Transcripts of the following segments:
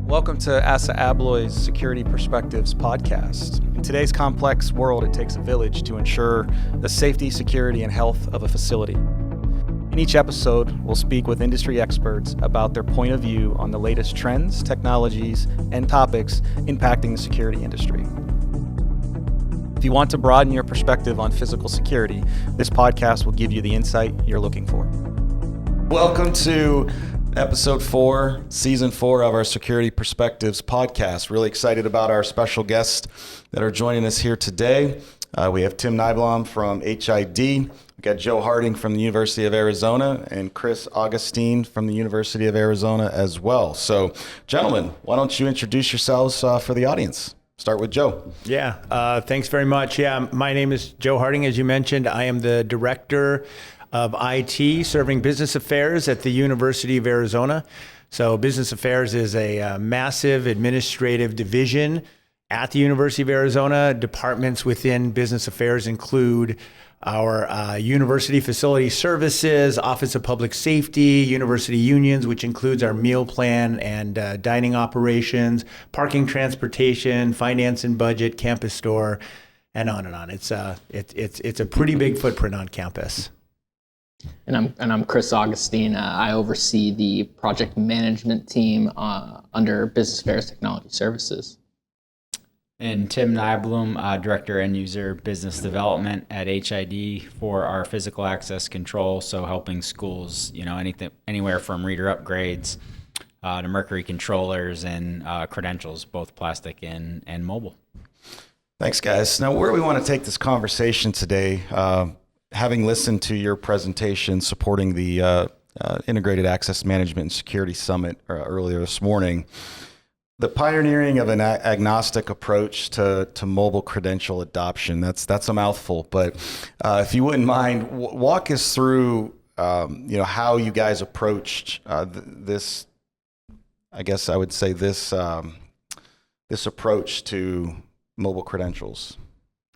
Welcome to Assa Abloy's Security Perspectives podcast. In today's complex world, it takes a village to ensure the safety, security, and health of a facility. In each episode, we'll speak with industry experts about their point of view on the latest trends, technologies, and topics impacting the security industry. If you want to broaden your perspective on physical security, this podcast will give you the insight you're looking for. Welcome to Episode 4, Season 4 of our Security Perspectives podcast. Really excited about our special guests that are joining us here today. We have Tim Nyblom from HID. We've got Joe Harding from the University of Arizona and Chris Augustine from the University of Arizona as well. So, gentlemen, why don't you introduce yourselves for the audience? Start with Joe. Yeah, thanks very much. Yeah, my name is Joe Harding, as you mentioned. I am the Director of IT, serving business affairs at the University of Arizona. So business affairs is a massive administrative division at the University of Arizona. Departments within business affairs include our university facility services, Office of Public Safety, university unions, which includes our meal plan and dining operations, parking, transportation, finance and budget, campus store, and on and on. It's a pretty big footprint on campus. And I'm Chris Augustine. I oversee the project management team under Business Affairs Technology Services. And Tim Nyblom, Director End User Business Development at HID for our physical access control, so helping schools, anything, anywhere from reader upgrades to Mercury controllers and credentials, both plastic and mobile. Thanks, guys. Now, where we want to take this conversation today, having listened to your presentation supporting the Integrated Access Management and Security Summit earlier this morning, the pioneering of an agnostic approach to mobile credential adoption, that's a mouthful, but if you wouldn't mind, walk us through how you guys approached this, I guess I would say this approach to mobile credentials.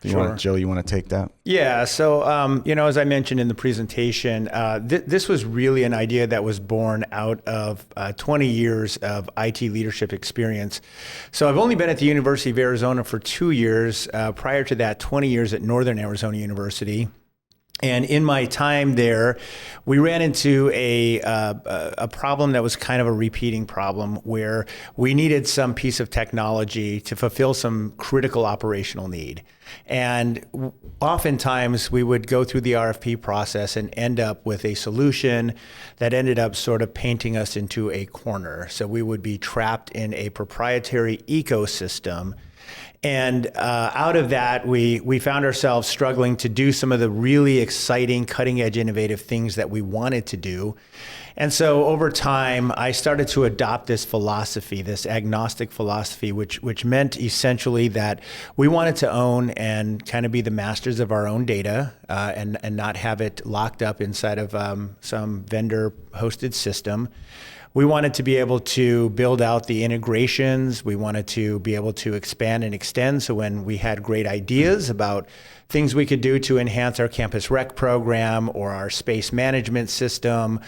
Sure. Joe, you want to take that? Yeah. So, as I mentioned in the presentation, this was really an idea that was born out of 20 years of IT leadership experience. So I've only been at the University of Arizona for 2 years. Prior to that, 20 years at Northern Arizona University. And in my time there, we ran into a problem that was kind of a repeating problem where we needed some piece of technology to fulfill some critical operational need. And oftentimes we would go through the RFP process and end up with a solution that ended up sort of painting us into a corner. So we would be trapped in a proprietary ecosystem. And out of that, we found ourselves struggling to do some of the really exciting, cutting-edge, innovative things that we wanted to do. And so over time, I started to adopt this philosophy, this agnostic philosophy, which meant essentially that we wanted to own and kind of be the masters of our own data and not have it locked up inside of some vendor-hosted system. We wanted to be able to build out the integrations. We wanted to be able to expand and extend. So when we had great ideas about things we could do to enhance our campus rec program or our space management system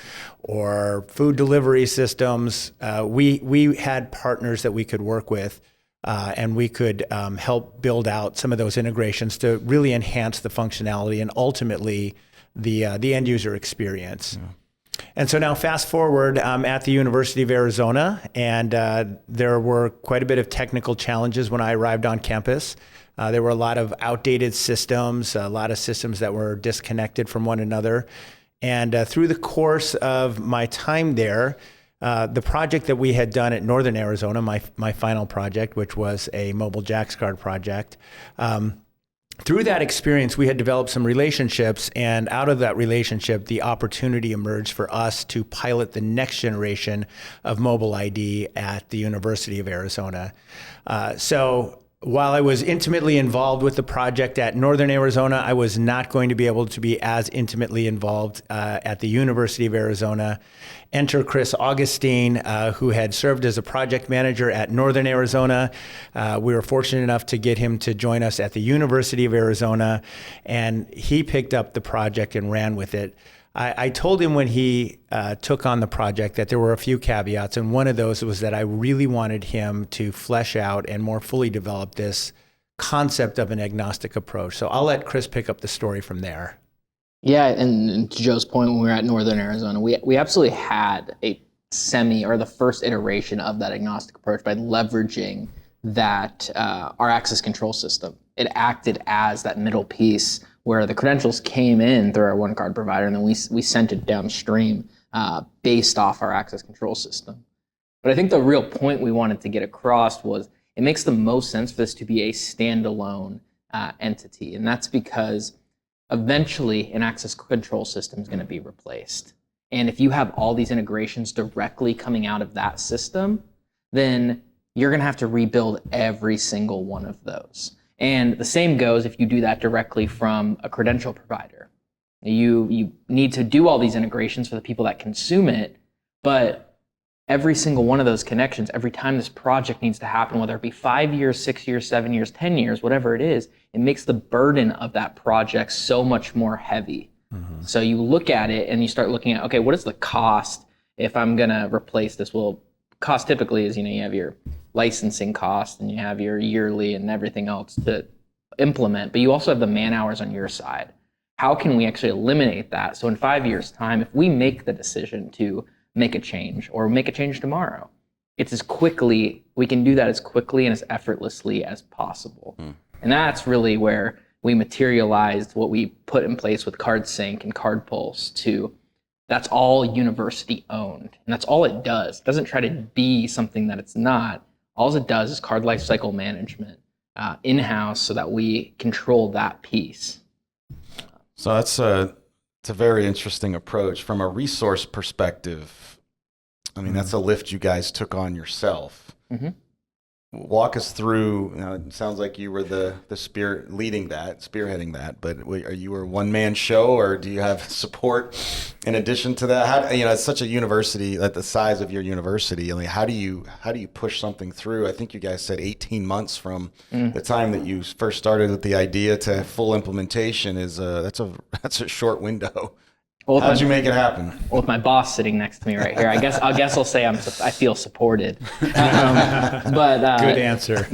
or food delivery systems, we had partners that we could work with and we could help build out some of those integrations to really enhance the functionality and ultimately the end user experience. Yeah. And so now fast forward, I'm at the University of Arizona, and there were quite a bit of technical challenges when I arrived on campus. There were a lot of outdated systems, a lot of systems that were disconnected from one another. And through the course of my time there, the project that we had done at Northern Arizona, my final project, which was a mobile JAX card project, through that experience, we had developed some relationships, and out of that relationship, the opportunity emerged for us to pilot the next generation of mobile ID at the University of Arizona. So while I was intimately involved with the project at Northern Arizona, I was not going to be able to be as intimately involved at the University of Arizona. Enter Chris Augustine, who had served as a project manager at Northern Arizona. We were fortunate enough to get him to join us at the University of Arizona, and he picked up the project and ran with it. I told him when he took on the project that there were a few caveats, and one of those was that I really wanted him to flesh out and more fully develop this concept of an agnostic approach. So I'll let Chris pick up the story from there. Yeah, and to Joe's point, when we were at Northern Arizona, we absolutely had a the first iteration of that agnostic approach by leveraging that our access control system. It acted as that middle piece where the credentials came in through our one card provider, and then we sent it downstream based off our access control system. But I think the real point we wanted to get across was it makes the most sense for this to be a standalone entity, and that's because eventually an access control system is going to be replaced. And if you have all these integrations directly coming out of that system, then you're going to have to rebuild every single one of those. And the same goes if you do that directly from a credential provider. You need to do all these integrations for the people that consume it, but every single one of those connections, every time this project needs to happen, whether it be 5 years, 6 years, 7 years, 10 years, whatever it is, it makes the burden of that project so much more heavy. Mm-hmm. So you look at it and you start looking at, okay, what is the cost if I'm going to replace this? Well, cost typically is, you have your licensing cost and you have your yearly and everything else to implement, but you also have the man hours on your side. How can we actually eliminate that? So in 5 years' time, if we make the decision to make a change or make a change tomorrow, we can do that as quickly and as effortlessly as possible. And that's really where we materialized what we put in place with CardSync and CardPulse that's all university owned. And that's all it does. It doesn't try to be something that it's not. All it does is card lifecycle management in-house so that we control that piece. So it's a very interesting approach. From a resource perspective, I mean, that's a lift you guys took on yourself. Mm-hmm. Walk us through, it sounds like you were the spearheading that, but are you a one-man show, or do you have support in addition to that? It's such a university, at the size of your university, how do you push something through? I think you guys said 18 months from the time that you first started with the idea to full implementation that's a short window. Well, how'd you make it happen? Well, with my boss sitting next to me right here, I guess I'll say I feel supported. But good answer.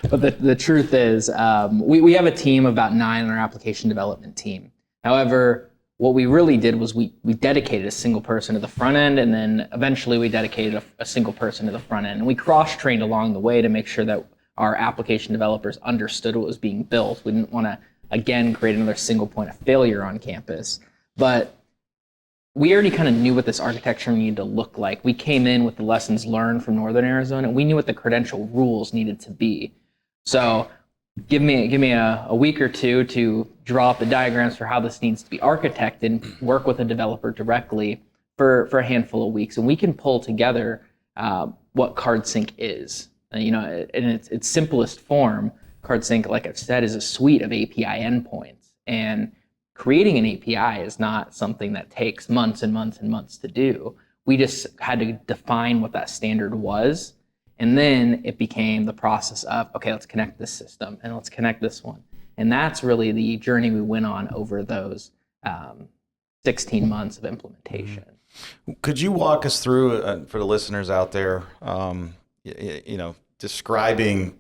But the truth is, we have a team of about 9 on our application development team. However, what we really did was we dedicated a single person to the front end, and then eventually we dedicated a single person to the front end, and we cross-trained along the way to make sure that our application developers understood what was being built. We didn't want to again create another single point of failure on campus. But we already kind of knew what this architecture needed to look like. We came in with the lessons learned from Northern Arizona, and we knew what the credential rules needed to be. So give me a week or two to draw up the diagrams for how this needs to be architected, work with a developer directly for a handful of weeks, and we can pull together what CardSync is. In its simplest form, CardSync, like I've said, is a suite of API endpoints, and creating an API is not something that takes months and months and months to do. We just had to define what that standard was, and then it became the process of, okay, let's connect this system, and let's connect this one. And that's really the journey we went on over those 16 months of implementation. Could you walk us through, for the listeners out there, describing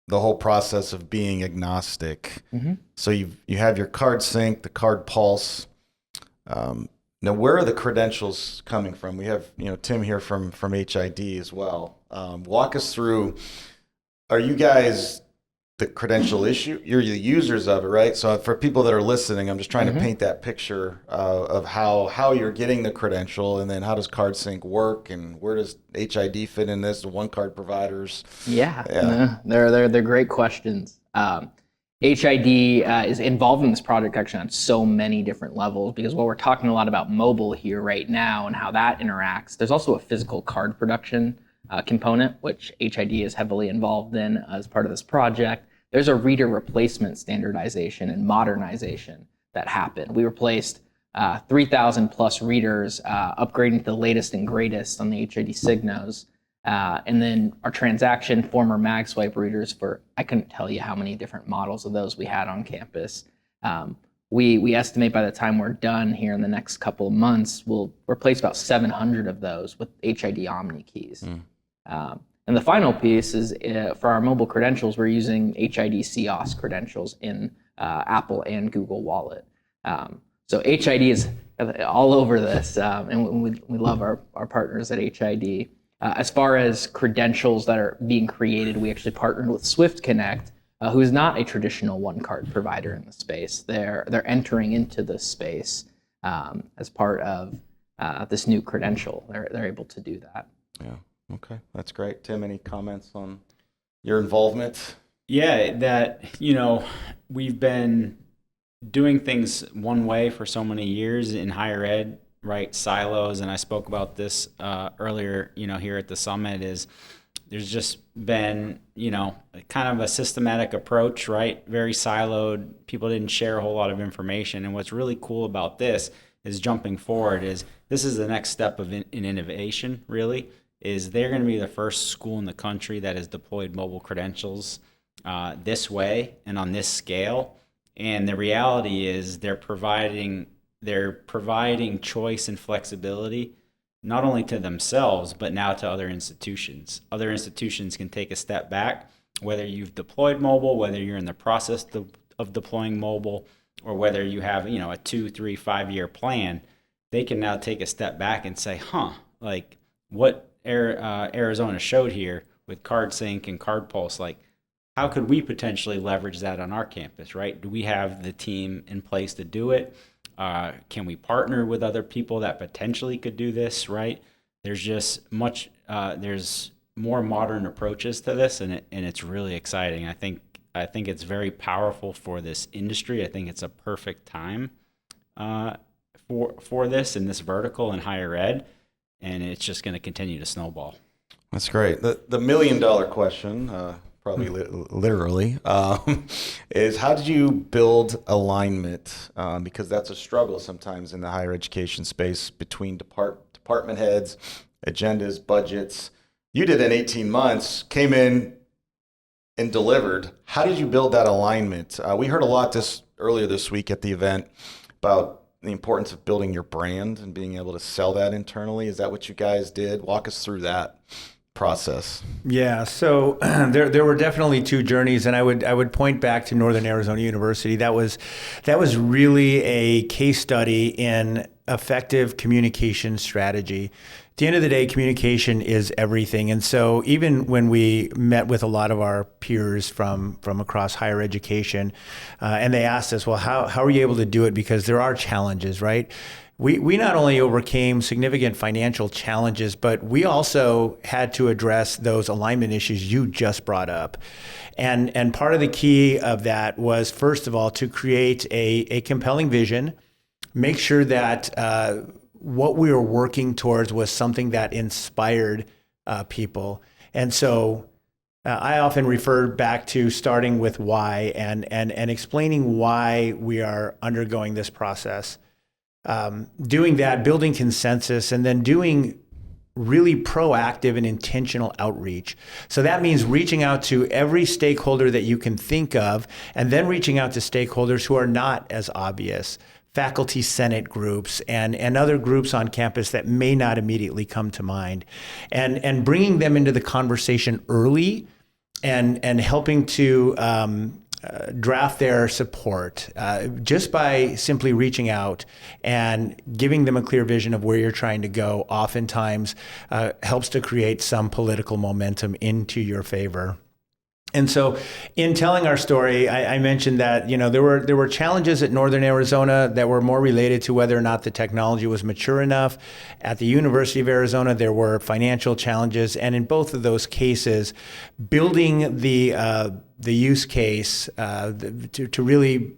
the whole process of being agnostic? Mm-hmm. So you have your CardSync, the CardPulse. Now, where are the credentials coming from? We have Tim here from HID as well. Walk us through. Are you guys the credential issue? You're the users of it, right? So for people that are listening, I'm just trying to paint that picture of how you're getting the credential, and then how does CardSync work, and where does HID fit in this? The one card providers. Yeah. They're great questions. HID is involved in this project actually on so many different levels, because while we're talking a lot about mobile here right now and how that interacts, there's also a physical card production component, which HID is heavily involved in as part of this project. There's a reader replacement standardization and modernization that happened. We replaced 3,000 plus readers, upgrading to the latest and greatest on the HID Signos. And then our transaction former MagSwipe readers I couldn't tell you how many different models of those we had on campus. we estimate by the time we're done here in the next couple of months, we'll replace about 700 of those with HID Omni keys. And the final piece is for our mobile credentials, we're using HID COS credentials in Apple and Google Wallet. So HID is all over this, and we love our partners at HID. As far as credentials that are being created, we actually partnered with Swift Connect, who is not a traditional one-card provider in the space. They're entering into this space as part of this new credential. They're able to do that. Yeah. Okay, that's great. Tim, any comments on your involvement? Yeah, that, we've been doing things one way for so many years in higher ed, right? Silos, and I spoke about this earlier, here at the summit, is there's just been, kind of a systematic approach, right? Very siloed. People didn't share a whole lot of information. And what's really cool about this is jumping forward is this is the next step in innovation, really, is they're going to be the first school in the country that has deployed mobile credentials this way and on this scale. And the reality is they're providing choice and flexibility, not only to themselves, but now to other institutions. Other institutions can take a step back, whether you've deployed mobile, whether you're in the process of deploying mobile, or whether you have, a 2, 3, 5 year plan. They can now take a step back and say, like what Arizona showed here with CardSync and CardPulse, like how could we potentially leverage that on our campus, right? Do we have the team in place to do it? Can we partner with other people that potentially could do this, right? There's just there's more modern approaches to this, and it's really exciting. I think it's very powerful for this industry. I think it's a perfect time for this in this vertical in higher ed, and it's just going to continue to snowball. That's great. The $1 million question, probably literally, is how did you build alignment? Because that's a struggle sometimes in the higher education space between department heads, agendas, budgets. You did in 18 months, came in and delivered. How did you build that alignment? We heard a lot earlier this week at the event about the importance of building your brand and being able to sell that internally. Is that what you guys did? Walk us through that process. Yeah, so there were definitely two journeys, and I would point back to Northern Arizona University. That was really a case study in effective communication strategy. At the end of the day, communication is everything. And so even when we met with a lot of our peers from across higher education, and they asked us, well, how are you able to do it? Because there are challenges, right? We not only overcame significant financial challenges, but we also had to address those alignment issues you just brought up. And part of the key of that was, first of all, to create a compelling vision, make sure that what we were working towards was something that inspired people. And so I often refer back to starting with why and explaining why we are undergoing this process. Doing that, building consensus, and then doing really proactive and intentional outreach. So that means reaching out to every stakeholder that you can think of, and then reaching out to stakeholders who are not as obvious, faculty senate groups and other groups on campus that may not immediately come to mind, and bringing them into the conversation early and helping to draft their support just by simply reaching out and giving them a clear vision of where you're trying to go oftentimes helps to create some political momentum into your favor. And so in telling our story, I mentioned that, there were challenges at Northern Arizona that were more related to whether or not the technology was mature enough. At the University of Arizona, there were financial challenges. And in both of those cases, building the use case to really,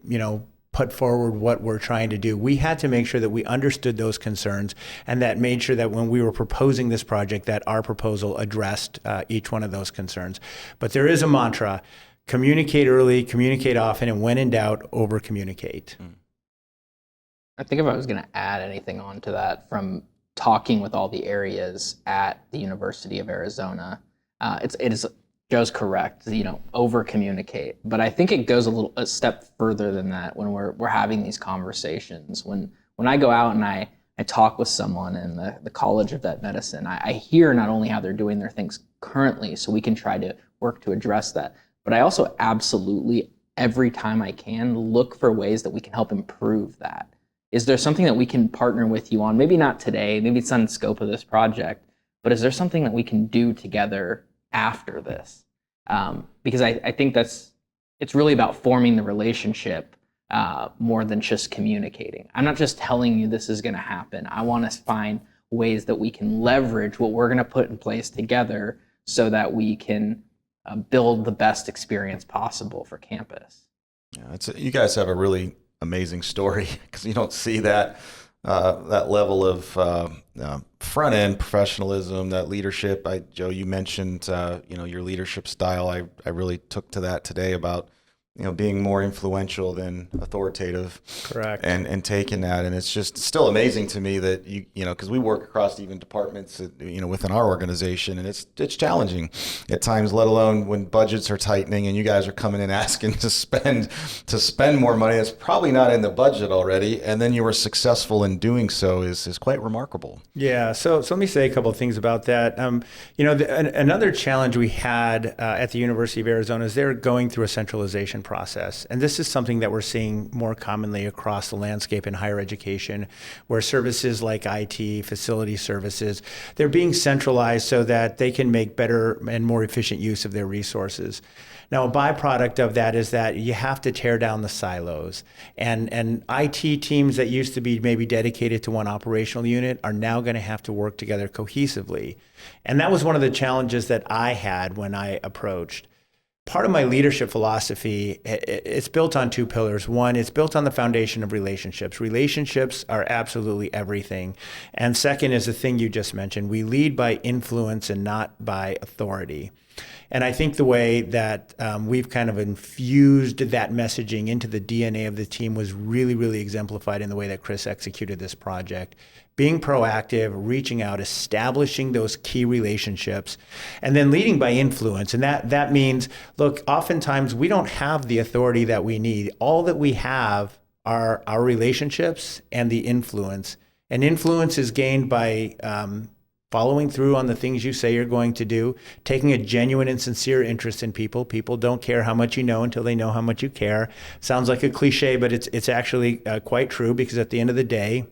put forward what we're trying to do, we had to make sure that we understood those concerns and that made sure that when we were proposing this project that our proposal addressed each one of those concerns. But there is a mantra: communicate early, communicate often, and when in doubt, over communicate. I think if I was going to add anything on to that from talking with all the areas at the University of Arizona, it is Joe's correct. Over communicate, but I think it goes a step further than that when we're having these conversations. When I go out and I talk with someone in the College of Vet Medicine, I hear not only how they're doing their things currently, so we can try to work to address that, but I also absolutely, every time I can, look for ways that we can help improve that. Is there something that we can partner with you on? Maybe not today, maybe it's not in the scope of this project, but is there something that we can do together after this? Because I think it's really about forming the relationship more than just communicating. I'm not just telling you this is going to happen. I want to find ways that we can leverage what we're going to put in place together so that we can build the best experience possible for campus. Yeah, you guys have a really amazing story because you don't see that level of front end professionalism, that leadership. Joe, you mentioned your leadership style. I really took to that today about being more influential than authoritative. Correct. And taking that, and it's just still amazing to me that because we work across even departments within our organization, and it's challenging at times, let alone when budgets are tightening and you guys are coming in asking to spend more money that's probably not in the budget already, and then you were successful in doing so is quite remarkable. Yeah. So let me say a couple of things about that. Another challenge we had at the University of Arizona is they're going through a centralization process. And this is something that we're seeing more commonly across the landscape in higher education, where services like IT, facility services, they're being centralized so that they can make better and more efficient use of their resources. Now, a byproduct of that is that you have to tear down the silos. And IT teams that used to be maybe dedicated to one operational unit are now going to have to work together cohesively. And that was one of the challenges that I had when I approached. Part of my leadership philosophy, it's built on two pillars. One, it's built on the foundation of relationships. Relationships are absolutely everything. And second is the thing you just mentioned. We lead by influence and not by authority. And I think the way that we've kind of infused that messaging into the DNA of the team was really, really exemplified in the way that Chris executed this project. Being proactive, reaching out, establishing those key relationships, and then leading by influence. And that means, look, oftentimes we don't have the authority that we need. All that we have are our relationships and the influence. And influence is gained by following through on the things you say you're going to do, taking a genuine and sincere interest in people. People don't care how much you know until they know how much you care. Sounds like a cliche, but it's actually quite true, because at the end of the day,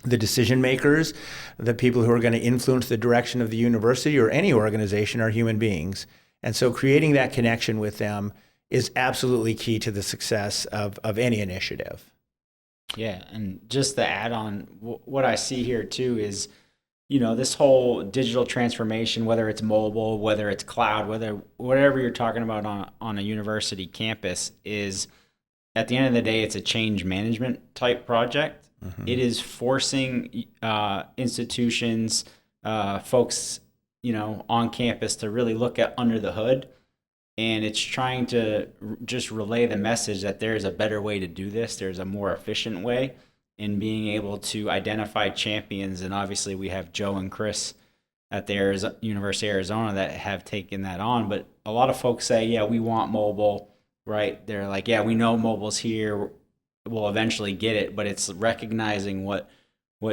the decision makers, the people who are going to influence the direction of the university or any organization, are human beings. And so creating that connection with them is absolutely key to the success of any initiative. Yeah, and just to add on, what I see here too is, this whole digital transformation, whether it's mobile, whether it's cloud, whatever you're talking about on a university campus, is at the end of the day, it's a change management type project. Mm-hmm. It is forcing institutions, folks, on campus to really look at under the hood, and it's trying to just relay the message that there's a better way to do this. There's a more efficient way in being able to identify champions, and obviously we have Joe and Chris at the University of Arizona that have taken that on. But a lot of folks say, yeah, we want mobile, right? They're like, yeah, we know mobile's here. We'll eventually get it, but it's recognizing what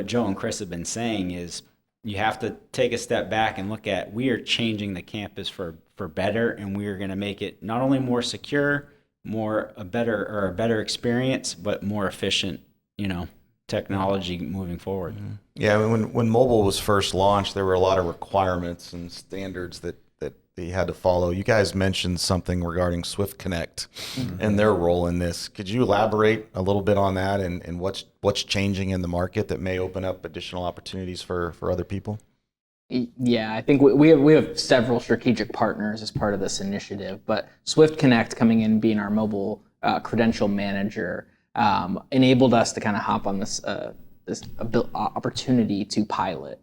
Joe and Chris have been saying is you have to take a step back and look at, we are changing the campus for better, and we are going to make it not only more secure, a better experience, but more efficient, technology moving forward. Mm-hmm. Yeah, when mobile was first launched, there were a lot of requirements and standards that you had to follow. You guys mentioned something regarding Swift Connect mm-hmm. and their role in this. Could you elaborate a little bit on that and what's changing in the market that may open up additional opportunities for other people? Yeah, I think we have several strategic partners as part of this initiative, but Swift Connect coming in, being our mobile credential manager, enabled us to kind of hop on this opportunity to pilot.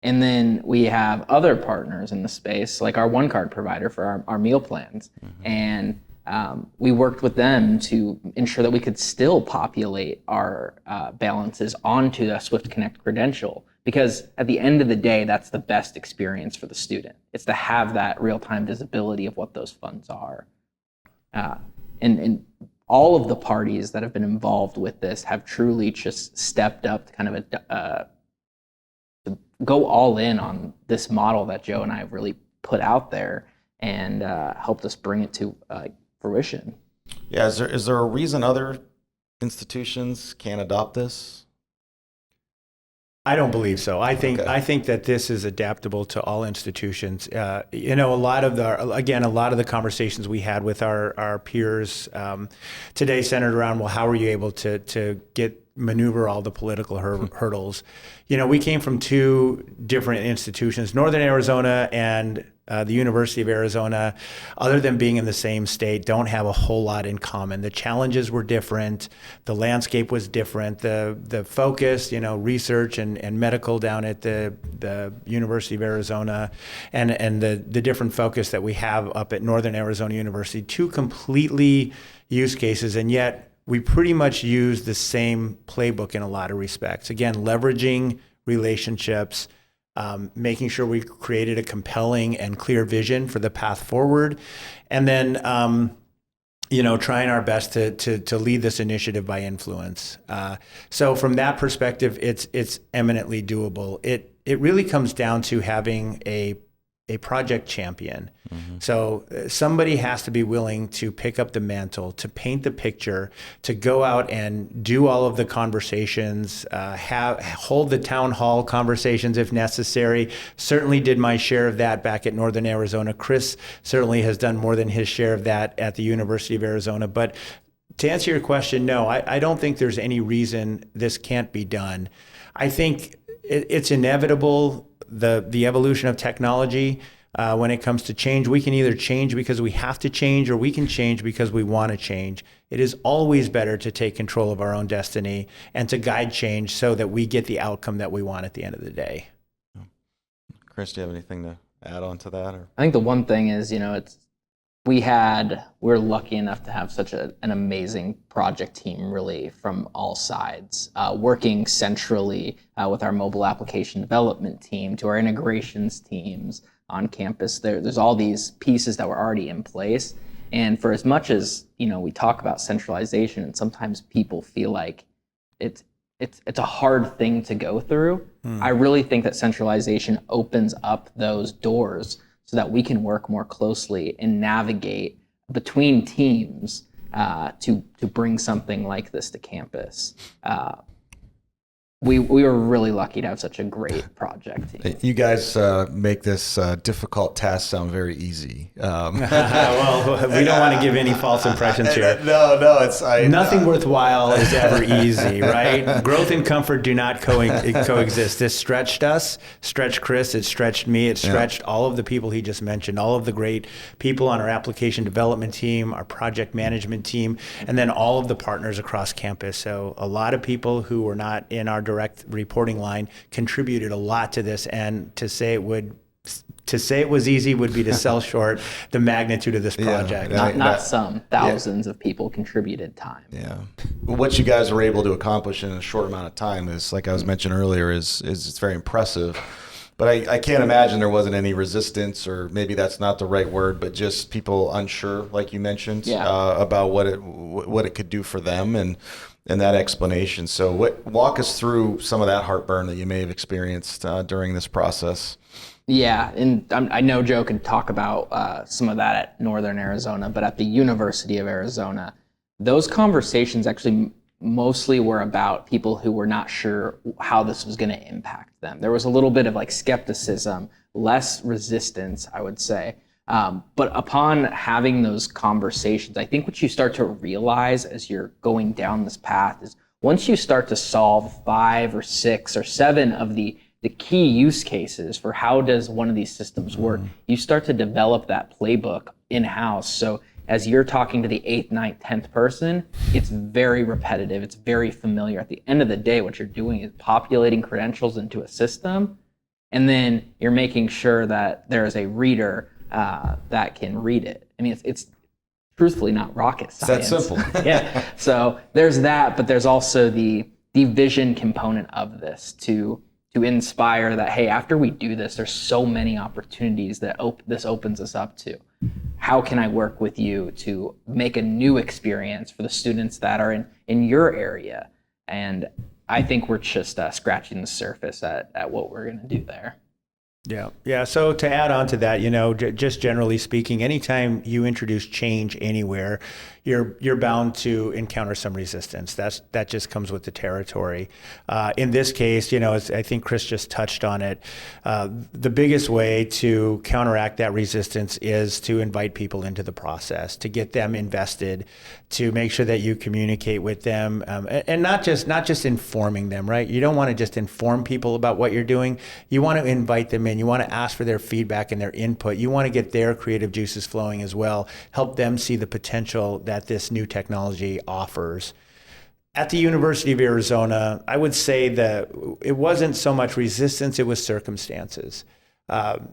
And then we have other partners in the space, like our one card provider for our meal plans. Mm-hmm. And we worked with them to ensure that we could still populate our balances onto the Swift Connect credential, because at the end of the day, that's the best experience for the student. It's to have that real-time visibility of what those funds are. And all of the parties that have been involved with this have truly just stepped up to kind of to go all in on this model that Joe and I have really put out there and helped us bring it to fruition. Yeah, is there a reason other institutions can't adopt this? I don't believe so. I think that this is adaptable to all institutions. A lot of the conversations we had with our peers today centered around, well, how are you able to maneuver all the political hurdles? We came from two different institutions, Northern Arizona and the University of Arizona, other than being in the same state, don't have a whole lot in common. The challenges were different. The landscape was different. The focus, research and medical down at the University of Arizona and the different focus that we have up at Northern Arizona University, two completely use cases, and yet we pretty much use the same playbook in a lot of respects. Again, leveraging relationships, making sure we created a compelling and clear vision for the path forward, and then trying our best to lead this initiative by influence. So from that perspective, it's eminently doable. It really comes down to having a project champion. Mm-hmm. So somebody has to be willing to pick up the mantle, to paint the picture, to go out and do all of the conversations, hold the town hall conversations if necessary. Certainly did my share of that back at Northern Arizona. Chris certainly has done more than his share of that at the University of Arizona. But to answer your question, no, I don't think there's any reason this can't be done. I think it's inevitable. The evolution of technology, when it comes to change, we can either change because we have to change, or we can change because we want to change. It is always better to take control of our own destiny and to guide change so that we get the outcome that we want at the end of the day. Chris, do you have anything to add on to that? Or? I think the one thing is, we're lucky enough to have such an amazing project team, really, from all sides, working centrally with our mobile application development team to our integrations teams on campus. There's all these pieces that were already in place. And for as much as, we talk about centralization, and sometimes people feel like it's a hard thing to go through, I really think that centralization opens up those doors so that we can work more closely and navigate between teams to bring something like this to campus. We were really lucky to have such a great project team. You guys make this difficult task sound very easy. Well, we don't want to give any false impressions here. No, nothing worthwhile is ever easy, right? Growth and comfort do not coexist. This stretched us, stretched Chris, it stretched me, it stretched all of the people he just mentioned, all of the great people on our application development team, our project management team, and then all of the partners across campus. So a lot of people who were not in our direct reporting line contributed a lot to this, and to say it was easy would be to sell short the magnitude of this project. Thousands of people contributed time. Yeah. What you guys were able to accomplish in a short amount of time is, like I was mentioning earlier, is it's very impressive. But I can't imagine there wasn't any resistance, or maybe that's not the right word, but just people unsure, like you mentioned, about what it could do for them and that explanation. So walk us through some of that heartburn that you may have experienced during this process. Yeah, and I know Joe could talk about some of that at Northern Arizona, but at the University of Arizona, those conversations actually mostly were about people who were not sure how this was going to impact them. There was a little bit of skepticism, less resistance, I would say. But upon having those conversations, I think what you start to realize as you're going down this path is once you start to solve 5 or 6 or 7 of the key use cases for how does one of these systems work, you start to develop that playbook in-house. So as you're talking to the 8th, 9th, 10th person, it's very repetitive. It's very familiar. At the end of the day, what you're doing is populating credentials into a system, and then you're making sure that there is a reader that can read it. I mean, it's truthfully not rocket science. It's that simple. Yeah. So there's that, but there's also the vision component of this to to inspire that, hey, after we do this, there's so many opportunities that this opens us up to. How can I work with you to make a new experience for the students that are in your area? And I think we're just scratching the surface at what we're going to do there. Yeah. So to add on to that, just generally speaking, anytime you introduce change anywhere, you're bound to encounter some resistance. That just comes with the territory. In this case, as I think Chris just touched on it, the biggest way to counteract that resistance is to invite people into the process, to get them invested, to make sure that you communicate with them, and not just informing them, right? You don't want to just inform people about what you're doing. You want to invite them in. You want to ask for their feedback and their input. You want to get their creative juices flowing as well. Help them see the potential that this new technology offers. At the University of Arizona, I would say that it wasn't so much resistance, it was circumstances.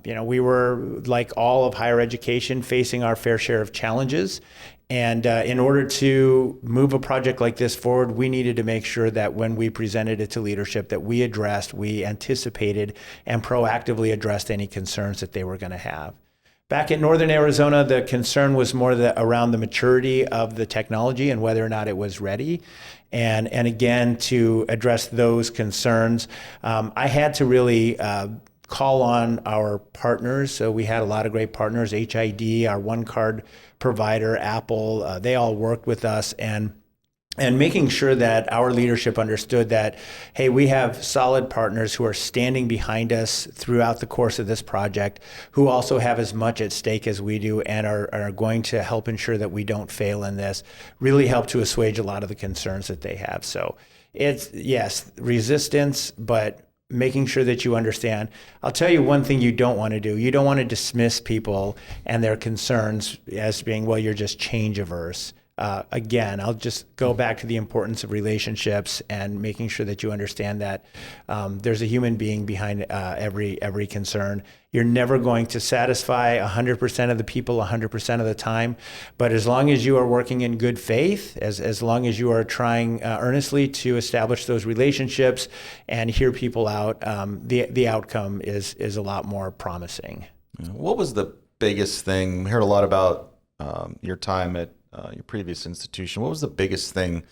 We were, like all of higher education, facing our fair share of challenges. And in order to move a project like this forward, we needed to make sure that when we presented it to leadership, that we anticipated and proactively addressed any concerns that they were going to have. Back in Northern Arizona, the concern was more around the maturity of the technology and whether or not it was ready. And again, to address those concerns, I had to really call on our partners. So we had a lot of great partners, HID, our one card provider, Apple, they all worked with us and making sure that our leadership understood that, hey, we have solid partners who are standing behind us throughout the course of this project, who also have as much at stake as we do and are going to help ensure that we don't fail in this, really help to assuage a lot of the concerns that they have. So it's, yes, resistance, but making sure that you understand. I'll tell you one thing you don't want to do. You don't want to dismiss people and their concerns as being, well, you're just change averse. Again, I'll just go back to the importance of relationships and making sure that you understand that there's a human being behind every concern. You're never going to satisfy 100% of the people 100% of the time, but as long as you are working in good faith, as long as you are trying earnestly to establish those relationships and hear people out, the outcome is a lot more promising. What was the biggest thing? We heard a lot about your time at your previous institution. What was the biggest thing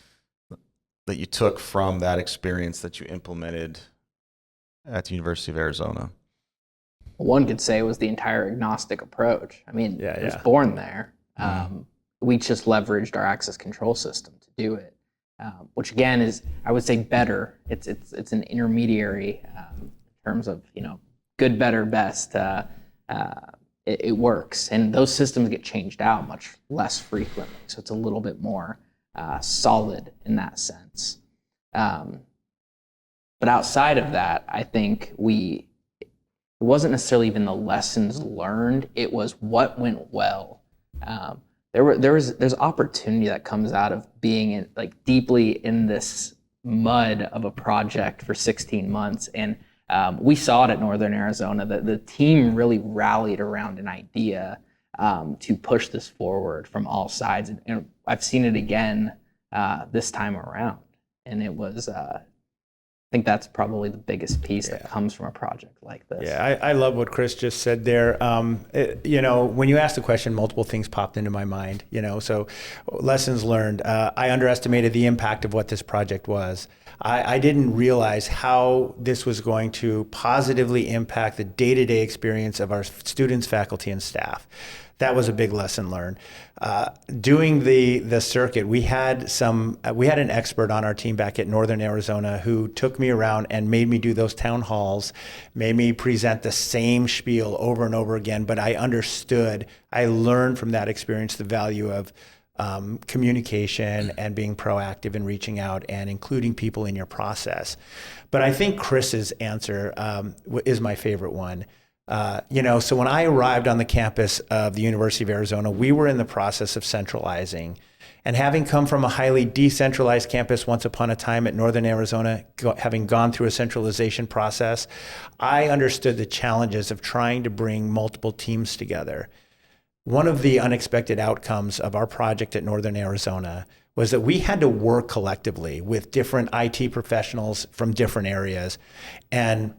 that you took from that experience that you implemented at the University of Arizona? One could say it was the entire agnostic approach. I mean, it was born there. We just leveraged our access control system to do it, which again is, I would say, better. It's an intermediary in terms of good, better, best. It works, and those systems get changed out much less frequently, so it's a little bit more solid in that sense. But outside of that, I think it wasn't necessarily even the lessons learned, it was what went well. There's opportunity that comes out of being deeply in this mud of a project for 16 months, and we saw it at Northern Arizona that the team really rallied around an idea to push this forward from all sides. And I've seen it again this time around. And it was, I think that's probably the biggest piece that comes from a project like this. Yeah, I love what Chris just said there. When you asked the question, multiple things popped into my mind, so lessons learned. I underestimated the impact of what this project was. I didn't realize how this was going to positively impact the day-to-day experience of our students, faculty, and staff. That was a big lesson learned. Doing the circuit, we had an expert on our team back at Northern Arizona who took me around and made me do those town halls, made me present the same spiel over and over again. But I learned from that experience the value of communication and being proactive and reaching out and including people in your process. But I think Chris's answer is my favorite one. So when I arrived on the campus of the University of Arizona, we were in the process of centralizing. And having come from a highly decentralized campus once upon a time at Northern Arizona, having gone through a centralization process, I understood the challenges of trying to bring multiple teams together. One of the unexpected outcomes of our project at Northern Arizona was that we had to work collectively with different IT professionals from different areas. And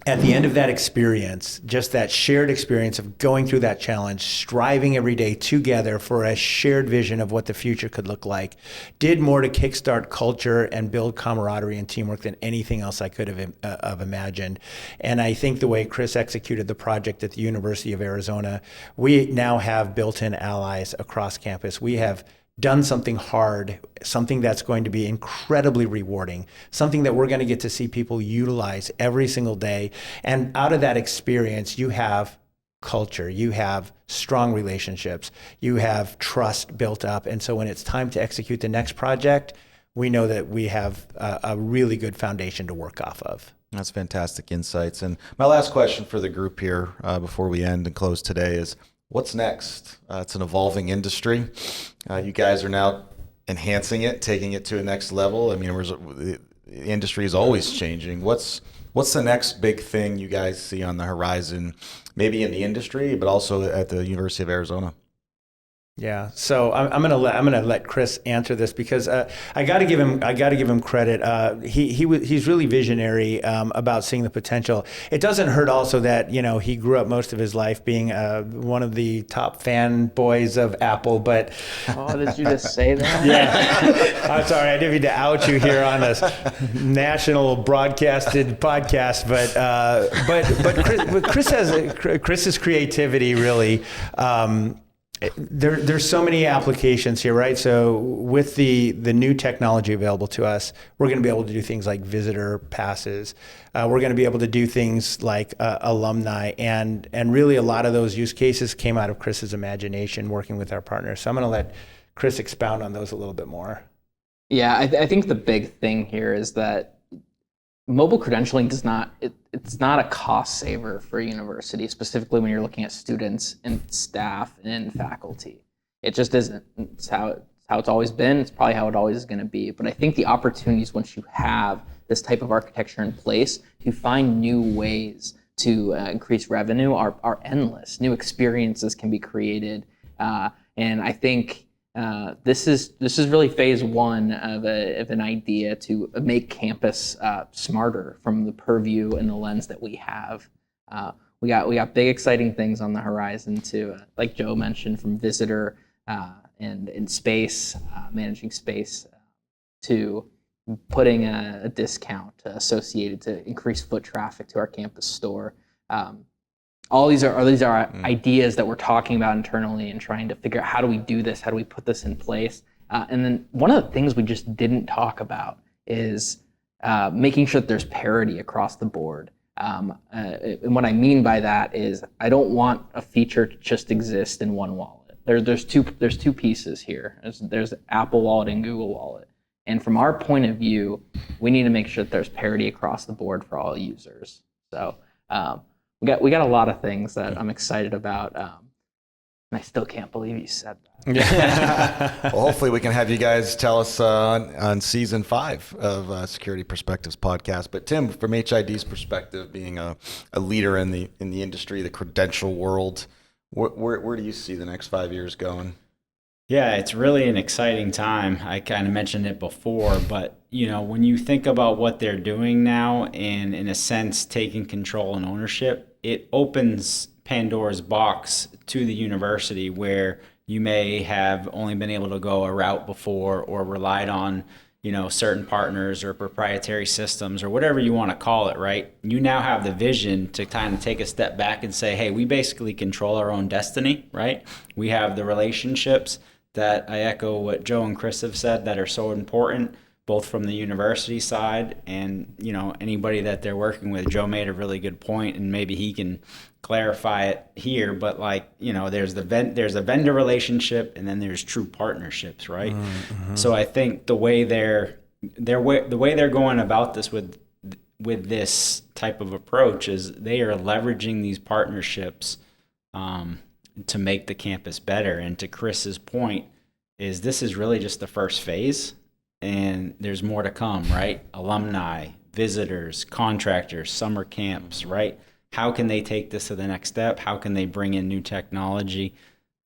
at the end of that experience, just that shared experience of going through that challenge, striving every day together for a shared vision of what the future could look like, did more to kickstart culture and build camaraderie and teamwork than anything else I could have imagined. And I think the way Chris executed the project at the University of Arizona, we now have built-in allies across campus. We have done something hard, something that's going to be incredibly rewarding, something that we're going to get to see people utilize every single day. And out of that experience, you have culture, you have strong relationships, you have trust built up. And so when it's time to execute the next project, we know that we have a really good foundation to work off of. That's fantastic insights. And my last question for the group here before we end and close today is, what's next? It's an evolving industry. You guys are now enhancing it, taking it to a next level. I mean, the industry is always changing. What's the next big thing you guys see on the horizon, maybe in the industry, but also at the University of Arizona? Yeah, so I'm gonna let Chris answer this because I got to give him credit. He's really visionary about seeing the potential. It doesn't hurt also that he grew up most of his life being one of the top fanboys of Apple. But oh, did you just say that? Yeah, I'm sorry, I didn't mean to out you here on this national broadcasted podcast. But Chris's creativity really. There's so many applications here, right? So with the new technology available to us, we're going to be able to do things like visitor passes. We're going to be able to do things like alumni, and really a lot of those use cases came out of Chris's imagination working with our partners. So I'm going to let Chris expound on those a little bit more. Yeah, I think the big thing here is that mobile credentialing it's not a cost saver for a university, specifically when you're looking at students and staff and faculty. It just isn't. It's how it's always been. It's probably how it always is going to be. But I think the opportunities once you have this type of architecture in place to find new ways to increase revenue are endless. New experiences can be created, and I think this is really phase one of an idea to make campus smarter from the purview and the lens that we have. We got big exciting things on the horizon too, like Joe mentioned, from visitor and space, managing space, to putting a discount associated to increase foot traffic to our campus store. All these are ideas that we're talking about internally and trying to figure out, how do we do this? How do we put this in place? And then one of the things we just didn't talk about is making sure that there's parity across the board. And what I mean by that is I don't want a feature to just exist in one wallet. There's two pieces here. There's Apple Wallet and Google Wallet. And from our point of view, we need to make sure that there's parity across the board for all users. So we got a lot of things that I'm excited about, and I still can't believe you said that. Yeah. Well, hopefully we can have you guys tell us on season 5 of Security Perspectives podcast. But Tim, from HID's perspective, being a leader in the industry, the credential world, where do you see the next 5 years going? Yeah, it's really an exciting time. I kind of mentioned it before, but when you think about what they're doing now and in a sense taking control and ownership, it opens Pandora's box to the university where you may have only been able to go a route before or relied on, certain partners or proprietary systems or whatever you want to call it, right? You now have the vision to kind of take a step back and say, hey, we basically control our own destiny, right? We have the relationships that I echo what Joe and Chris have said that are so important, both from the university side and anybody that they're working with. Joe made a really good point, and maybe he can clarify it here. But there's a vendor relationship, and then there's true partnerships, right? Mm-hmm. So I think the way they're going about this with this type of approach is they are leveraging these partnerships to make the campus better. And to Chris's point, this is really just the first phase, and there's more to come, right? Alumni, visitors, contractors, summer camps, right? How can they take this to the next step? How can they bring in new technology?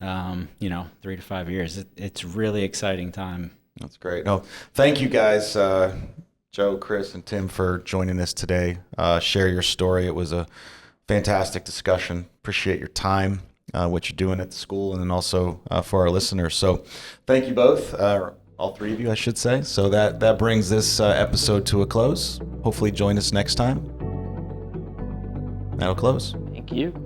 3 to 5 years. It's really exciting time. That's great. No, thank you guys, Joe, Chris, and Tim, for joining us today. Share your story. It was a fantastic discussion. Appreciate your time, what you're doing at the school, and then also for our listeners. So thank you both, all three of you, I should say. So that brings this episode to a close. Hopefully join us next time. That'll close. Thank you.